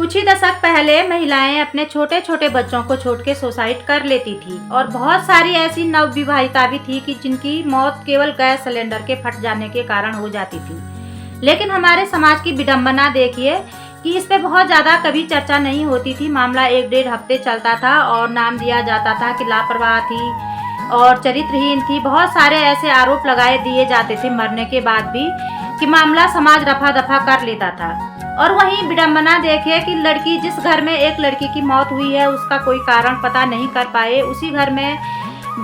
कुछ ही दशक पहले महिलाएं अपने छोटे छोटे बच्चों को छोड़ के सुसाइड कर लेती थी और बहुत सारी ऐसी नवविवाहिता भी थी कि जिनकी मौत केवल गैस सिलेंडर के फट जाने के कारण हो जाती थी। लेकिन हमारे समाज की विडंबना देखिए कि इस पे बहुत ज़्यादा कभी चर्चा नहीं होती थी। मामला 1-1.5 हफ्ते चलता था और नाम दिया जाता था कि लापरवाह थी और चरित्रहीन थी। बहुत सारे ऐसे आरोप लगाए दिए जाते थे मरने के बाद भी कि मामला समाज रफा दफा कर लेता था। और वहीं विडंबना देखिए कि लड़की जिस घर में एक लड़की की मौत हुई है उसका कोई कारण पता नहीं कर पाए, उसी घर में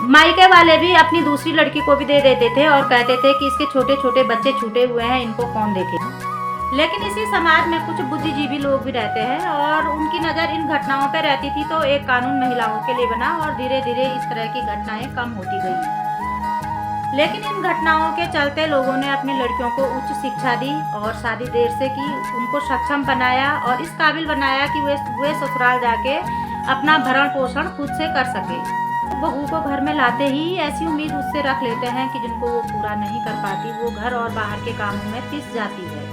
मायके वाले भी अपनी दूसरी लड़की को भी दे देते थे और कहते थे कि इसके छोटे छोटे बच्चे छूटे हुए हैं, इनको कौन देखे। लेकिन इसी समाज में कुछ बुद्धिजीवी लोग भी रहते हैं और उनकी नज़र इन घटनाओं पर रहती थी, तो एक कानून महिलाओं के लिए बना और धीरे धीरे इस तरह की घटनाएं कम होती गई। लेकिन इन घटनाओं के चलते लोगों ने अपनी लड़कियों को उच्च शिक्षा दी और शादी देर से की, उनको सक्षम बनाया और इस काबिल बनाया कि वे ससुराल जाके अपना भरण पोषण खुद से कर सके। बहू को घर में लाते ही ऐसी उम्मीद उससे रख लेते हैं कि जिनको वो पूरा नहीं कर पाती, वो घर और बाहर के कामों में पिस जाती है।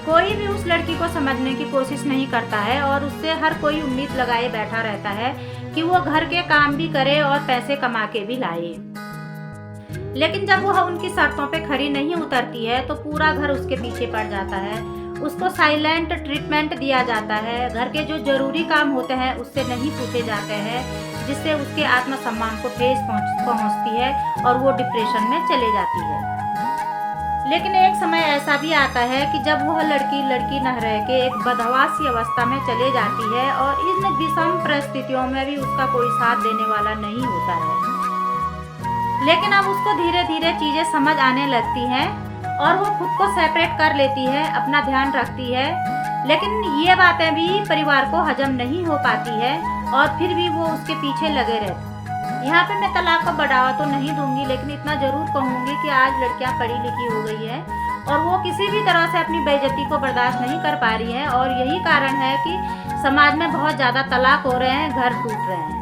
कोई भी उस लड़की को समझने की कोशिश नहीं करता है और उससे हर कोई उम्मीद लगाए बैठा रहता है कि वो घर के काम भी करे और पैसे कमा के भी लाए। लेकिन जब वह उनकी शर्तों पे खरी नहीं उतरती है तो पूरा घर उसके पीछे पड़ जाता है। उसको साइलेंट ट्रीटमेंट दिया जाता है, घर के जो जरूरी काम होते हैं उससे नहीं पूछे जाते हैं, जिससे उसके आत्मसम्मान को ठेस पहुंचती है और वो डिप्रेशन में चले जाती है। लेकिन एक समय ऐसा भी आता है कि जब वह लड़की न रह के एक बदहवासी अवस्था में चले जाती है और इन विषम परिस्थितियों में भी उसका कोई साथ देने वाला नहीं होता है। लेकिन अब उसको धीरे धीरे चीज़ें समझ आने लगती हैं और वो खुद को सेपरेट कर लेती है, अपना ध्यान रखती है। लेकिन ये बातें भी परिवार को हजम नहीं हो पाती है और फिर भी वो उसके पीछे लगे रहते। यहाँ पे मैं तलाक को बढ़ावा तो नहीं दूंगी, लेकिन इतना जरूर कहूँगी कि आज लड़कियाँ पढ़ी लिखी हो गई है और वो किसी भी तरह से अपनी बेइज्जती को बर्दाश्त नहीं कर पा रही हैं और यही कारण है कि समाज में बहुत ज़्यादा तलाक हो रहे हैं, घर टूट रहे हैं।